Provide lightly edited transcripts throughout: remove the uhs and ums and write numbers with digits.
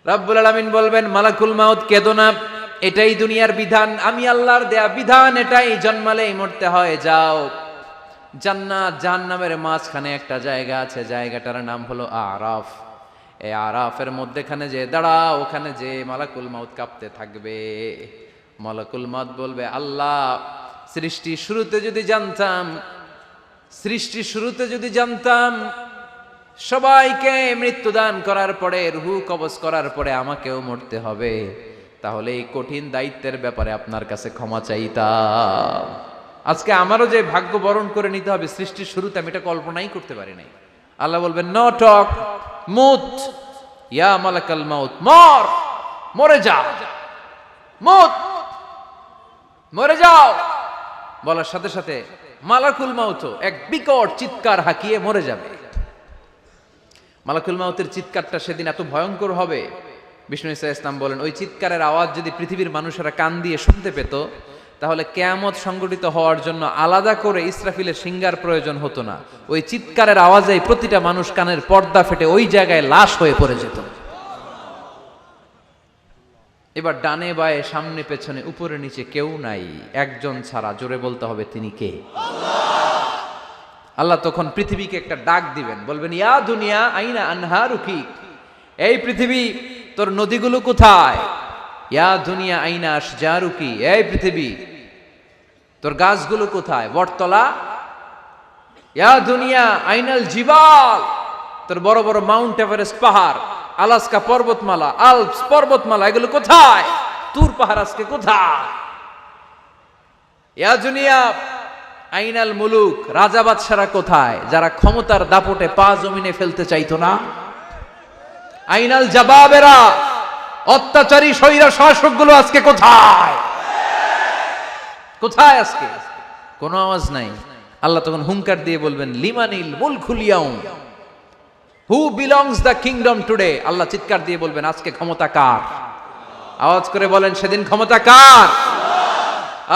রব্বুল আলামিন বলবেন, মালাকুল মাউত কেঁদো না, এটাই দুনিয়ার বিধান, আমি আল্লাহর দেয়া বিধান, এটাই জন্মালেই মরতে হয়। যাও, জান্নাত জাহান্নামের মাঝখানে একটা জায়গা আছে, জায়গাটার নাম হলো আরাফ। এই আরাফের মধ্যেখানে যে দাঁড়াও, ওখানে যে মালাকুল মাউত কাঁপতে থাকবে। মালাকুল মাউত বলবে, আল্লাহ, সৃষ্টির শুরুতে যদি জানতাম সবাইকে মৃত্যুদান করার পরে, রূহ কবজ করার পরে আমাকেও মরতে হবে, তাহলে এই কঠিন দায়িত্বের ব্যাপারে আপনার কাছে ক্ষমা চাইতাম। আজকে আমারও যে ভাগ্য বরণ করে নিতে হবে সৃষ্টির শুরুতে, আমি এটা কল্পনাই করতে পারি নাই। আল্লাহ বলবেন, নো টক, মুত, ইয়া মালাকাল মাউত, মরে যাও, মুত, মরে যাও। বলার সাথে সাথে মালাকুল মাউত এক বিকট চিৎকার হাঁকিয়ে মরে যাবে। মালাকুল মাউতের চিৎকারটা সেদিন এত ভয়ঙ্কর হবে, বিষ্ণু ঈসা ইসলাম বলেন, ওই চিৎকারের আওয়াজ যদি পৃথিবীর মানুষেরা কান দিয়ে শুনতে পেত, তাহলে কিয়ামত সংগঠিত হওয়ার জন্য আলাদা করে ইসরাফিলের সিঙ্গার প্রয়োজন হতো না। ওই চিৎকারের আওয়াজে প্রতিটা মানুষ কানের পর্দা ফেটে ওই জায়গায় লাশ হয়ে পড়ে যেত। এবার ডানে বায়ে সামনে পেছনে উপরে নিচে কেউ নাই, একজন ছাড়া, জোরে বলতে হবে, তিনি কে? আল্লাহ তখন পৃথিবীকে একটা ডাক দিবেন, বলবেন, ইয়া দুনিয়া আইনা আনহারুকি, এই পৃথিবী তোর নদীগুলো কোথায়? ইয়া দুনিয়া আইনা আশজারুকি, এই পৃথিবী তোর গাছগুলো কোথায়? বটতলা। ইয়া দুনিয়া আইনাল জিবাল, তোর বড় বড় মাউন্ট এভারেস্ট পাহাড়, আলাস্কা পর্বতমালা, আলপস পর্বতমালা, এগুলো কোথায়? তুর পাহাড় আজকে কোথায়? ইয়া দুনিয়া আইনাল মুলুক, রাজা বাদশারা কোথায়, যারা ক্ষমতার দাপটে পা জমিনে ফেলতে চাইতো না? আইনাল জাবাবেরা, অত্যাচারী স্বৈরা শাসকগুলো আজকে কোথায়? কোথায় আজকে? কোনো আওয়াজ নাই। আল্লাহ তখন হুঙ্কার দিয়ে বলবেন, লিমানিল মুলকুল ইয়াউম, who belongs the kingdom today. আল্লাহ চিৎকার দিয়ে বলবেন, আজকে ক্ষমতা কার? আওয়াজ করে বলেন, সেদিন ক্ষমতা কার?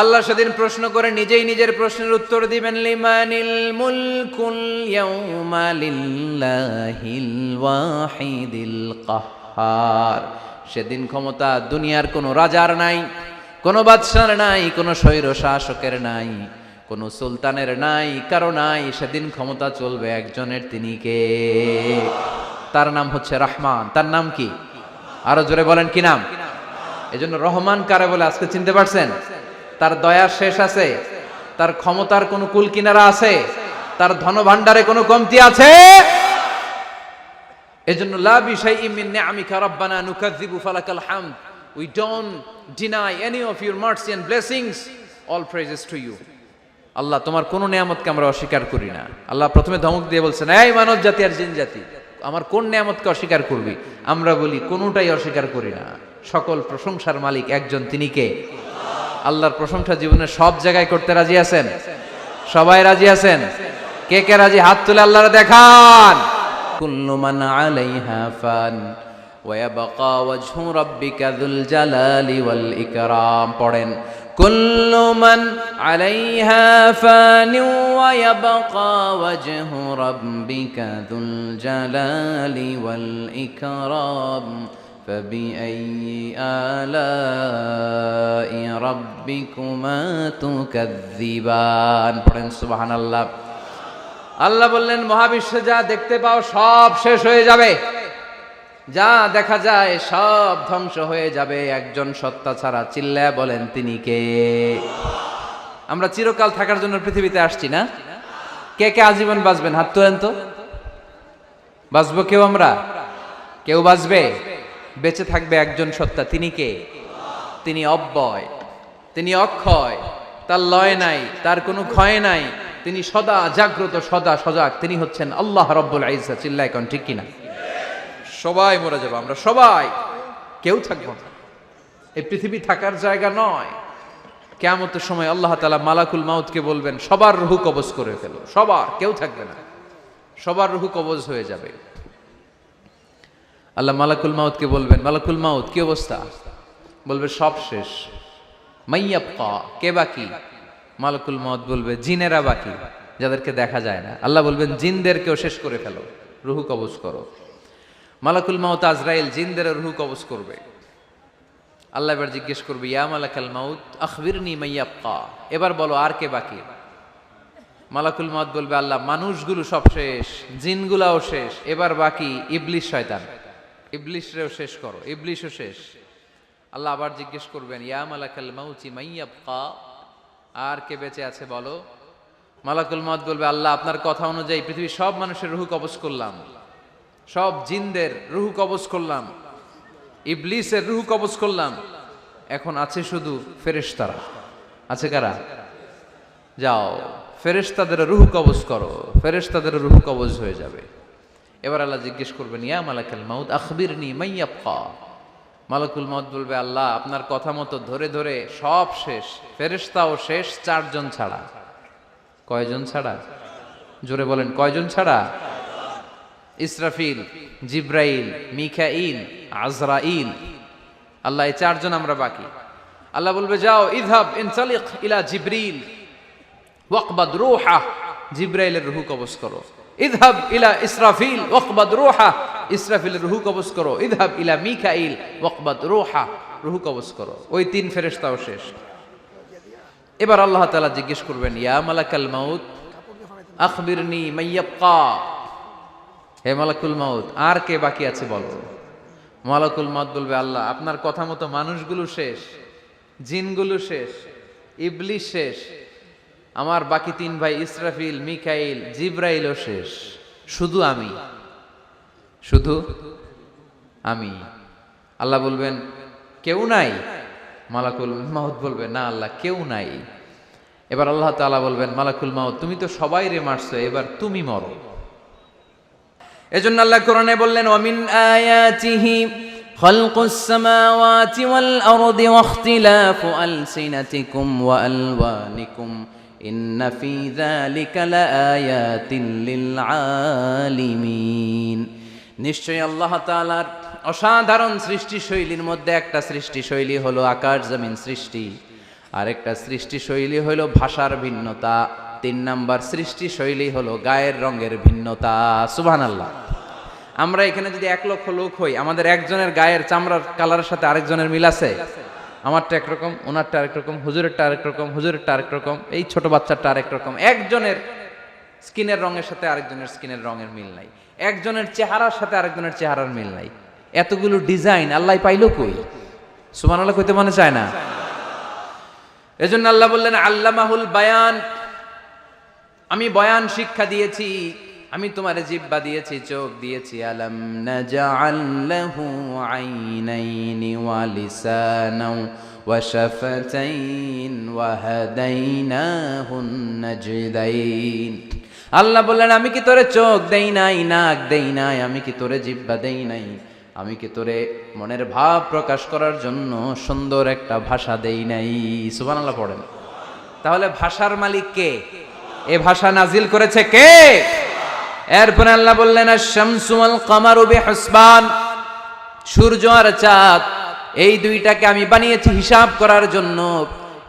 আল্লাহ সেদিন প্রশ্ন করে নিজেই নিজের প্রশ্নের উত্তর দিবেন, লিমানিল মুলকুল ইয়াউমা লিল্লাহিল ওয়াহিদিল কাহ্হার। সেদিন ক্ষমতা দুনিয়ার কোনো রাজার নাই, কোনো বাদশার নাই, কোনো স্বৈর শাসকের নাই, কোনো সুলতানের নাই, কারো নাই। সেদিন ক্ষমতা চলবে একজনের, তিনি কে? তার নাম হচ্ছে রহমান। তার নাম কি? আরো জোরে বলেন, কি নাম? এজন্য রহমান কারে বলে আজকে চিনতে পারছেন? তার দয়ার শেষ আছে? তার ক্ষমতার কোনো কুল কিনারা আছে? তার ধনভাণ্ডারে কোনো কমতি আছে? এজন্য লা বিশাইইম মিন নিআমিকা রাব্বানা নুকাযযিবু ফালাকাল হামদ, we don't deny any of your mercy and blessings, all praises to you. আল্লাহ, তোমার কোন নিয়ামতকে আমরা অস্বীকার করি না। আল্লাহ প্রথমে ধমক দিয়ে বলছেন, এই মানব জাতি আর জিন জাতি, আমার কোন নিয়ামতকে অস্বীকার করবি? আমরা বলি, কোনটাই অস্বীকার করি না। সকল প্রশংসার মালিক একজন, তিনি কে? আল্লাহর প্রশংসা জীবনের সব জায়গায় করতে রাজি আছেন? সবাই রাজি আছেন? কে কে রাজি? হাত তুলে আল্লাহরে দেখান। কুল্লু মান আলাইহা ফান ওয়া ইয়াবকা ওয়াজহু রাব্বিকা যুল জালালি ওয়াল ইকরাম। পড়েন, কুল্লু মান আলাইহা ফান ওয়া ইয়াবকা ওয়াজহু রাব্বিকা যুল জালালি ওয়াল ইকরাম فبأي آلاء ربكما تكذبان। পড়েন সুবহানাল্লাহ। আল্লাহ বললেন, মহাবিশ্বে যা দেখতে পাও সব শেষ হয়ে যাবে, যা দেখা যায় সব ধ্বংস হয়ে যাবে একজন সত্তা ছাড়া। চিল্লায়া বলেন, তিনি কে? আমরা চিরকাল থাকার জন্য পৃথিবীতে আসছি না? কে কে আজীবন বাঁচবেন? হাত তোলেন তো। বাঁচবো কেউ? আমরা কেউ বাঁচবে? বেঁচে থাকবে একজন সত্তা, তিনি কে? তিনি অব্যয়, তিনি অক্ষয়, তার লয় নাই, তার কোনো ক্ষয় নাই, তিনি সদা জাগ্রত, সদা সজাগ, তিনি হচ্ছেন আল্লাহ রাব্বুল ইজ্জত। চিল্লায় কোন ঠিক কিনা? সবাই মরে যাবো আমরা, সবাই, কেউ থাকবো না। এই পৃথিবী থাকার জায়গা নয়। কিয়ামতের সময় আল্লাহ তাআলা মালাকুল মাউতকে বলবেন, সবার রূহ কবজ করে ফেলো, সবার, কেউ থাকবে না, সবার রূহ কবজ হয়ে যাবে। আল্লাহ মালাকুল মাউতকে বলবেন, মালাকুল মাউত কি অবস্থা? বলবে, সব শেষ। মাইয়াবকা, কে বাকি? মালাকুল মাউত বলবে, জিনেরা বাকি, যাদেরকে দেখা যায় না। আল্লাহ বলবেন, জিনদেরকেও শেষ করে ফেলো, রূহ কবজ করো। মালাকুল মাউত আজরাইল জিনদের রূহ কবজ করবে। আল্লাহ এবার জিজ্ঞেস করবে, ইয়া মালাকাল মাউত আখবিরনি মাইয়াবকা, এবার বলো আর কে বাকি? মালাকুল মাউত বলবে, আল্লাহ মানুষগুলো সব শেষ, জিনগুলাও শেষ, এবার বাকি ইবলিশ শয়তান, ইবলিশরেও শেষ করো, ইবলিশও শেষ। আল্লাহ আবার জিজ্ঞেস করবেন, ইয়া মালাকাল মাউতি মাইয়াবকা, আর কে বেঁচে আছে বলো? মালাকুল মাউত বলবে, আল্লাহ আপনার কথা অনুযায়ী পৃথিবীর সব মানুষের রূহ কবজ করলাম, সব জিনদের রূহ কবজ করলাম, ইবলিসের রূহ কবজ করলাম, এখন আছে শুধু ফেরেশতারা। আছে কারা? যাও ফেরেশতাদের রূহ কবজ করো, ফেরেশতাদের রূহ কবজ হয়ে যাবে। এবার আল্লাহ জিজ্ঞেস করবেন, ইয়া মালাকাল মাউত আখবিরনি মাইয়াবকা। মালাকুল মাউত বলবে, আল্লাহ আপনার কথা মতো ধরে ধরে সব শেষ, ফেরেশতাও শেষ, 4 জন ছাড়া। কয়জন ছাড়া? জোরে বলেন, কয়জন ছাড়া? ইসরাফিল, জিব্রাইল, মিকাইল, আজরাইল। আল্লাহ এই 4 জন আমরা বাকি। আল্লাহ বলবে, যাও ইযহাব ইনতালিক ইলা জিবরিল ওয়াকবাদ রূহা, জিব্রাইলের রূহ কবজ করো। ইযহাব ইলা ইসরাফিল ওয়াকবাদ রূহা, ইসরাফিলের রূহ কবজ করো। ইযহাব ইলা মিকাইল ওয়াকবাদ রূহা, রূহ কবজ করো। ওই 3 ফেরেশতাও শেষ। এবার আল্লাহ তাআলা জিজ্ঞেস করবেন, ইয়া মালাকাল মাউত আখবিরনি মাইয়াবকা, হে মালাকুল মাউত আর কে বাকি আছে বলো? মালাকুল মাউত বলবে, আল্লাহ আপনার কথা মতো মানুষগুলো শেষ, জিনগুলো শেষ, ইবলিশ শেষ, আমার বাকি 3 ভাই ইসরাফিল, মিকাইল, জিব্রাইলও শেষ, শুধু আমি, শুধু আমি। আল্লাহ বলবেন, কেউ নাই? মালাকুল মাউত বলবে, না আল্লাহ কেউ নাই। এবার আল্লাহ তাআলা বলবেন, মালাকুল মাউত তুমি তো সবাইরে মারছো, এবার তুমি মরো। এজন্য আল্লাহ কোরআনে বললেন, ওয়ামিন আয়াতিহি খালকুস সামাওয়াতি ওয়াল আরদি ওয়াখতিলাফু আলসিনাতিকুম ওয়া আলওয়ানিকুম ইন্না ফি যালিকা লাআয়াতিন লিল আলিমিন। নিশ্চয়ই আল্লাহ তাআলার অসাধারণ সৃষ্টি শৈলীর মধ্যে একটা সৃষ্টি শৈলী হলো আকাশ জমিন সৃষ্টি, আর একটা সৃষ্টি শৈলী হলো ভাষার ভিন্নতা, 3 নাম্বার সৃষ্টি শৈলী হলো গায়ের রঙের ভিন্নতা। সুবহানাল্লাহ। আমরা এখানে যদি 1 লক্ষ লোক হই, আমাদের একজনের গায়ের চামড়ার কালারের সাথে আরেকজনের মিল আছে? আমারটা একরকম, ওনারটা আরেক রকম, হুজুরেরটা আরেক রকম, হুজুরেরটা আরেক রকম, এই ছোট বাচ্চাটা আরেক রকম। একজনের স্কিনের রঙের সাথে আরেকজনের স্কিনের রঙের মিল নাই, একজনের চেহারার সাথে আরেকজনের চেহারার মিল নাই। এতগুলো ডিজাইন আল্লাহ পাইলো কই? সুবহানাল্লাহ কইতে মনে চায় না? এজন্য আল্লাহ বললেন, আল্লামাহুল বায়ান, আমি বয়ান শিক্ষা দিয়েছি, আমি তোমার জিহ্বা দিয়েছি, চোখ দিয়েছি। আলাম নাজআল লাহু আইনাইনি ওয়া লিসানাও ওয়া শাফাতাইন ওয়া হাদাইনাহুন নাজদাইন। আল্লাহ বললেন, আমি কি তোরে চোখ দেই নাই, নাক দেই নাই, আমি কি তোরে জিহ্বা দেই নাই, আমি কি তোরে মনের ভাব প্রকাশ করার জন্য সুন্দর একটা ভাষা দেই নাই? সুবহানাল্লাহ পড়েন। তাহলে ভাষার মালিক কে? এ ভাষা নাজিল করেছে কে? এরপরে আল্লাহ বললেন, আশ-শামসু ওয়াল কামারু বিহুসবান, সূর্য আর চাঁদ এই দুইটাকে আমি বানিয়েছি হিসাব করার জন্য।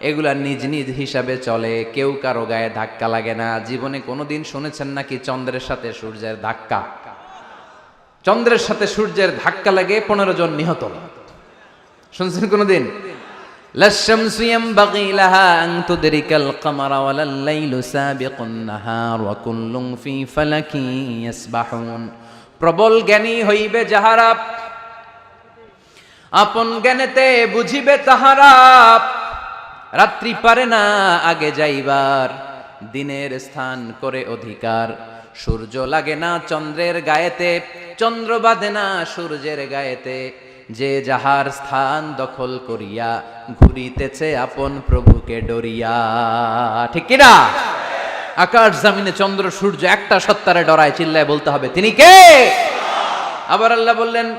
এগুলা নিজ নিজ হিসাবে চলে, কেউ কারো গায়ে ধাক্কা লাগে না। জীবনে কোনোদিন শুনেছেন নাকি চন্দ্রের সাথে সূর্যের ধাক্কা? চন্দ্রের সাথে সূর্যের ধাক্কা লাগে 15 জন নিহত। শুনছেন কোনোদিন? লাশ-শামসু ইয়ানবাগি লাহা আন তুদরিকাল কামারা ওয়ালাল লাইলু সাবিকুন নাহার ওয়া কুল্লুন ফি ফালাকি ইয়াসবাহুন। প্রবল জ্ঞানী হইবে যাহারা, আপন জ্ঞানেতে বুঝিবে তাহারা। রাত্রি পারে না আগে যাইবার, দিনের স্থান করে অধিকার। সূর্য লাগে না চন্দ্রের গায়েতে, চন্দ্র বাঁধে না সূর্যের গায়েতে। যে যাহার স্থান দখল করিয়া ঘুরিতেছে আপন প্রভুকে ডরিয়া। ঠিক কিনা? আকাশ জমিনে চন্দ্র সূর্য একটা সত্তারে ডরায়, চিল্লায় বলতে হবে তিনি কে? আবার আল্লাহ বললেন,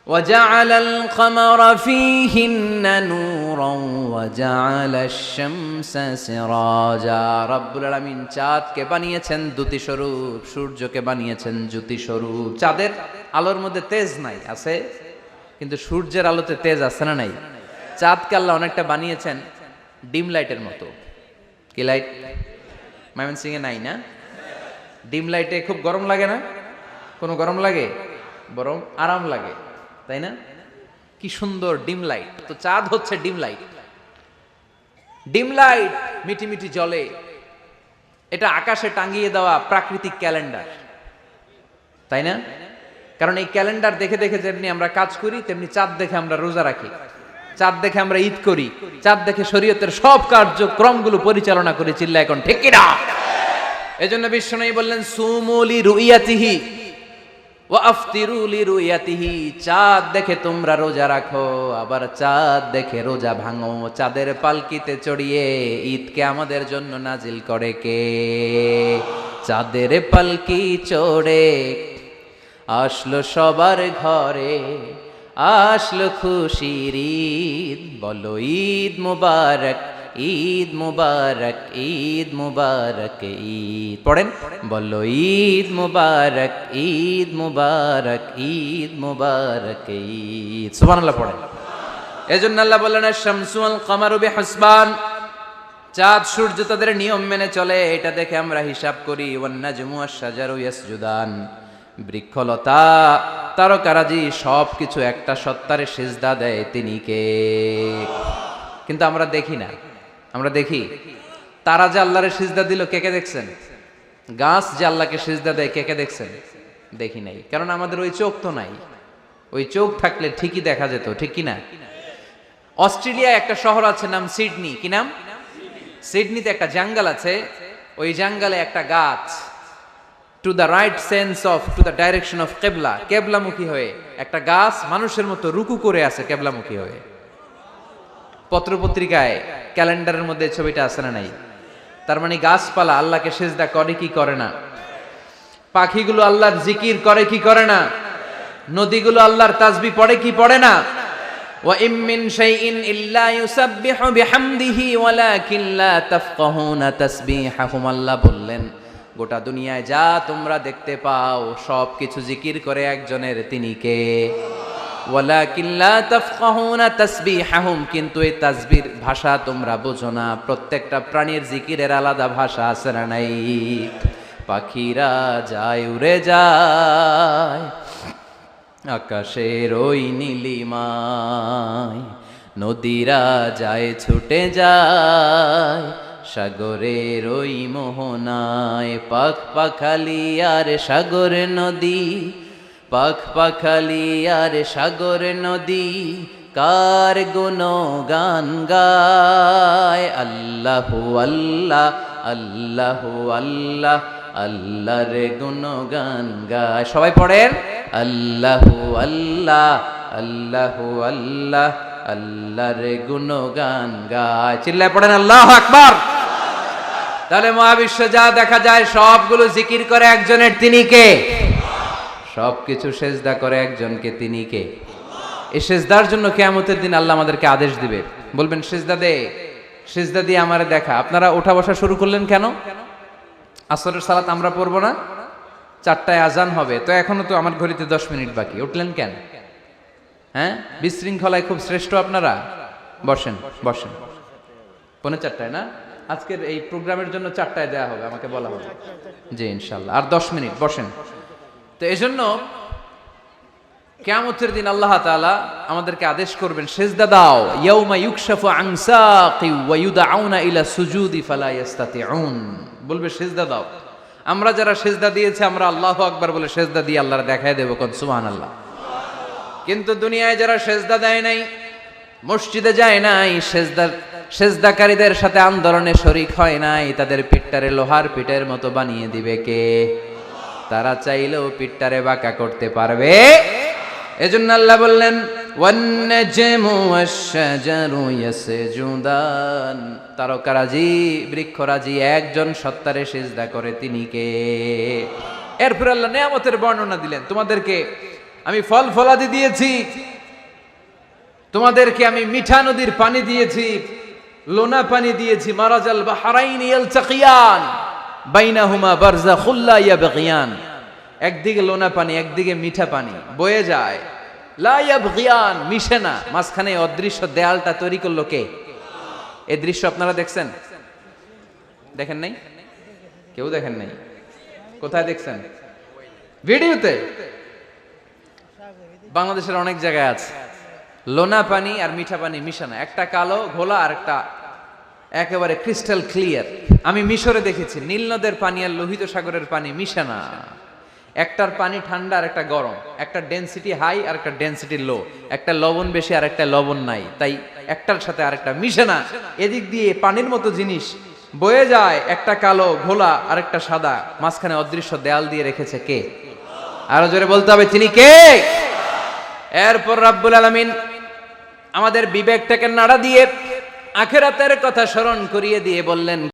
وَجَعَلَ الْقَمَرَ فِيهِنَّ نُورًا وَجَعَلَ الشَّمْسَ سِرَاجًا। রব্বুল আলামিন চাঁদকে বানিয়েছেন দ্যুতি স্বরূপ, সূর্যকে বানিয়েছেন জ্যোতি স্বরূপ। চাঁদের আলোর মধ্যে তেজ নাই, আছে, কিন্তু সূর্যের আলোতে তেজ আছে না নাই? চাঁদকে আল্লাহ অনেকটা বানিয়েছেন ডিম লাইটের মতো। কি লাইট? ময়মনসিংহে নাই না? ডিম লাইটে খুব গরম লাগে না? কোনো গরম লাগে? বরং আরাম লাগে, তাই না? কি সুন্দর ডিম লাইট, তো চাঁদ হচ্ছে ডিম লাইট। ডিম লাইট মিটি মিটি জলে, এটা আকাশে টাঙিয়ে দেওয়া প্রাকৃতিক ক্যালেন্ডার, তাই না? কারণ এই ক্যালেন্ডার দেখে দেখে যেমনি আমরা কাজ করি, তেমনি চাঁদ দেখে আমরা রোজা রাখি, চাঁদ দেখে আমরা ঈদ করি, চাঁদ দেখে শরীয়তের সব কার্যক্রমগুলো পরিচালনা করি। চিল্লা এখন ঠিক কিনা? এজন্য বিশ্বনবী বললেন সুমু লিরুইয়াতিহি ওয়া আফতিরু লিরুইয়াতিহি, চাঁদ দেখে তোমরা রোজা রাখো, আবার চাঁদ দেখে রোজা ভাঙো। চাঁদের পালকিতে চড়িয়ে ঈদকে আমাদের জন্য নাজিল করে কে? চাঁদের পালকি চড়ে আসলো সবার ঘরে, আসলো খুশির ঈদ, বলো ঈদ মুবারক, ঈদ মুবারক, ঈদ মুবারক, ঈদ পড়েন, বলো ঈদ মুবারক, ঈদ মুবারক, ঈদ মুবারক, ঈদ। সুবহানাল্লাহ পড়েন। এজন্য আল্লাহ বললেন আশ-শামসু ওয়াল কামারু বিহিসবান, চাঁদ সূর্য তাদের নিয়ম মেনে চলে, এটা দেখে আমরা হিসাব করি। ওয়ান নাজমু ওয়াশ-শাজারু ইয়াসজুদান, বৃক্ষলতা তারকারাজি সবকিছু একটা সত্তারে সিজদা দেয়, তিনি কে? কিন্তু আমরা দেখি না। আমরা দেখি তারা যে আল্লাহরে সিজদা দিল, কে কে দেখছেন? গাছ যে আল্লাহকে সিজদা দেয়, কে কে দেখছেন? দেখি নাই, কারণ আমাদের ওই চোখ তো নাই। ওই চোখ থাকলে ঠিকই দেখা যেত, ঠিক কি না? অস্ট্রেলিয়া একটা শহর আছে নাম সিডনি, কি নাম? সিডনিতে একটা জঙ্গল আছে, ওই জঙ্গলে একটা গাছ to the right sense of, to the direction of কেবলা, কেবলামুখী হয়ে একটা গাছ মানুষের মতো রুকু করে আছে কেবলামুখী হয়ে। পত্রপত্রিকায় ক্যালেন্ডারের মধ্যে ছবিটা আছে না নাই? তার মানে গাছপালা আল্লাহকে সিজদা করে কি করে না? পাখিগুলো আল্লাহর জিকির করে কি করে না? নদীগুলো আল্লাহর তাসবিহ পড়ে কি পড়ে না? ওয়া ইম মিন শাইইন ইল্লা ইউসাব্বিহু বিহামদিহি ওয়ালাকিন লা তাফকাহুনা তাসবিহাহুম, আল্লাহ বললেন গোটা দুনিয়ায় যা তোমরা দেখতে পাও সব কিছু জিকির করে একজনের, তিনি কে? ওয়ালাকিন লা তাফকাহুনা তাসবিহাহুম, কিন্তু এই তাসবির ভাষা তোমরা বোঝো না। প্রত্যেকটা প্রাণীর জিকিরের আলাদা ভাষা আছে না নাই? পাখিরা যায় উড়ে যায় আকাশের ওই নীলিমায়, নদীরা যায় ছুটে যায় সাগরের ওই মোহনায়। পাখ পাখালি আর সাগর নদী, পাখ পাখালি আর সাগর নদী, কার গুণগান গায়। আল্লাহু আল্লাহ, আল্লাহু আল্লাহ, আল্লাহর গুণগান গায়। সবাই পড়েন আল্লাহু আল্লাহ, আল্লাহু আল্লাহ, আল্লাহর গুণগান গায়। চিল্লায় পড়েন আল্লাহু আকবার। তাহলে মহাবিশ্ব যা দেখা যায় সবগুলো জিকির করে একজনের, তিনি কে? সবকিছু সেজদা করে একজনকে, তিনি কে? এই সেজদার জন্য কিয়ামতের দিন আল্লাহ আমাদেরকে আদেশ দিবে, বলবেন সেজদা দে, সেজদা দিয়ে আমারে দেখা। আপনারা ওঠা বসা শুরু করলেন কেন? আসরের সালাত আমরা পড়বো না, 4টায় আজান হবে, তো এখনো তো আমার ঘড়িতে 10 মিনিট বাকি, উঠলেন কেন? হ্যাঁ, বিশৃঙ্খলায় খুব শ্রেষ্ঠ আপনারা। বসেন বসেন, 4:45 না? আজকের এই প্রোগ্রামের জন্য 4টায় দেয়া হবে, আমাকে বলা হবে। জি ইনশাল্লাহ, আর 10 মিনিট বসেন। তো এজন্য কিয়ামতের দিন আল্লাহ তাআলা আমাদেরকে আদেশ করবেন সেজদা দাও। ইয়াউমা ইউকশাফু আন সাকি ওয়া ইউদআউনা ইলা সুজুদি ফালা ইস্তাতিউন, বলবে সেজদা দাও। আমরা যারা সেজদা দিয়েছি আমরা আল্লাহু আকবার বলে সেজদা দিয়ে আল্লাহর দেখায় দেব, কোন সুবহানাল্লাহ। কিন্তু দুনিয়ায় যারা সেজদা দেয় নাই, মসজিদে যায় নাই, সেজদাকারীদের সাথে আন্দোলনে শরীক হয় নাই, তাদের পিঠটারে লোহার পিঠের মতো বানিয়ে দিবে কে? তারা চাইলেও পিঠটারে বাঁকা করতে পারবে? এজন্য আল্লাহ বললেন ওয়ান নাজমু ওয়াশ-শাজারু ইয়াসজুদান, তারকারাজি বৃক্ষরাজি একজন সত্তারে সিজদা করে, তিনি কে? এরপর আল্লাহ নিয়ামতের বর্ণনা দিলেন, তোমাদেরকে আমি ফল ফলাদি দিয়েছি, তোমাদেরকে আমি মিঠা নদীর পানি দিয়েছি, লোনা পানি দিয়েছি। মারাজাল বাহরাইন ইয়ালতাকিয়ান বাইনাহুমা বারযাখুল লা ইয়াবগিয়ান, একদিকে লোনা পানি একদিকে মিঠা পানি বয়ে যায়, লা ইয়াবগিয়ান, মিশে না, মাঝখানে অদৃশ্য দেয়ালটা তৈরি করলো কে? এই দৃশ্য আপনারা দেখছেন? দেখেন নাই? কেউ দেখেন নাই? কোথায় দেখছেন? ভিডিওতে। বাংলাদেশের অনেক জায়গায় আছে লোনা পানি আর মিঠা পানি মিশানো, একটা কালো ঘোলা আর একটা একেবারে ক্রিস্টাল ক্লিয়ার। আমি মিশরে দেখেছি নীল নদের পানি আর লোহিত সাগরের পানি মিশানা, একটার পানি ঠান্ডা আর একটা গরম, একটা ডেনসিটি হাই আর একটা ডেনসিটি লো, একটা লবণ বেশি আর একটা লবণ নাই, তাই একটার সাথে আরেকটা মিশানা। এদিক দিয়ে পানির মতো জিনিস বয়ে যায়, একটা কালো ঘোলা আর একটা সাদা, মাঝখানে অদৃশ্য দেয়াল দিয়ে রেখেছে কে? আরো জোরে বলতে হবে, তিনি কে? এরপর রাব্বুল আলামিন আমাদের বিবেকটাকে নাড়া দিয়ে আখিরাতের কথা স্মরণ করিয়ে দিয়ে বললেন,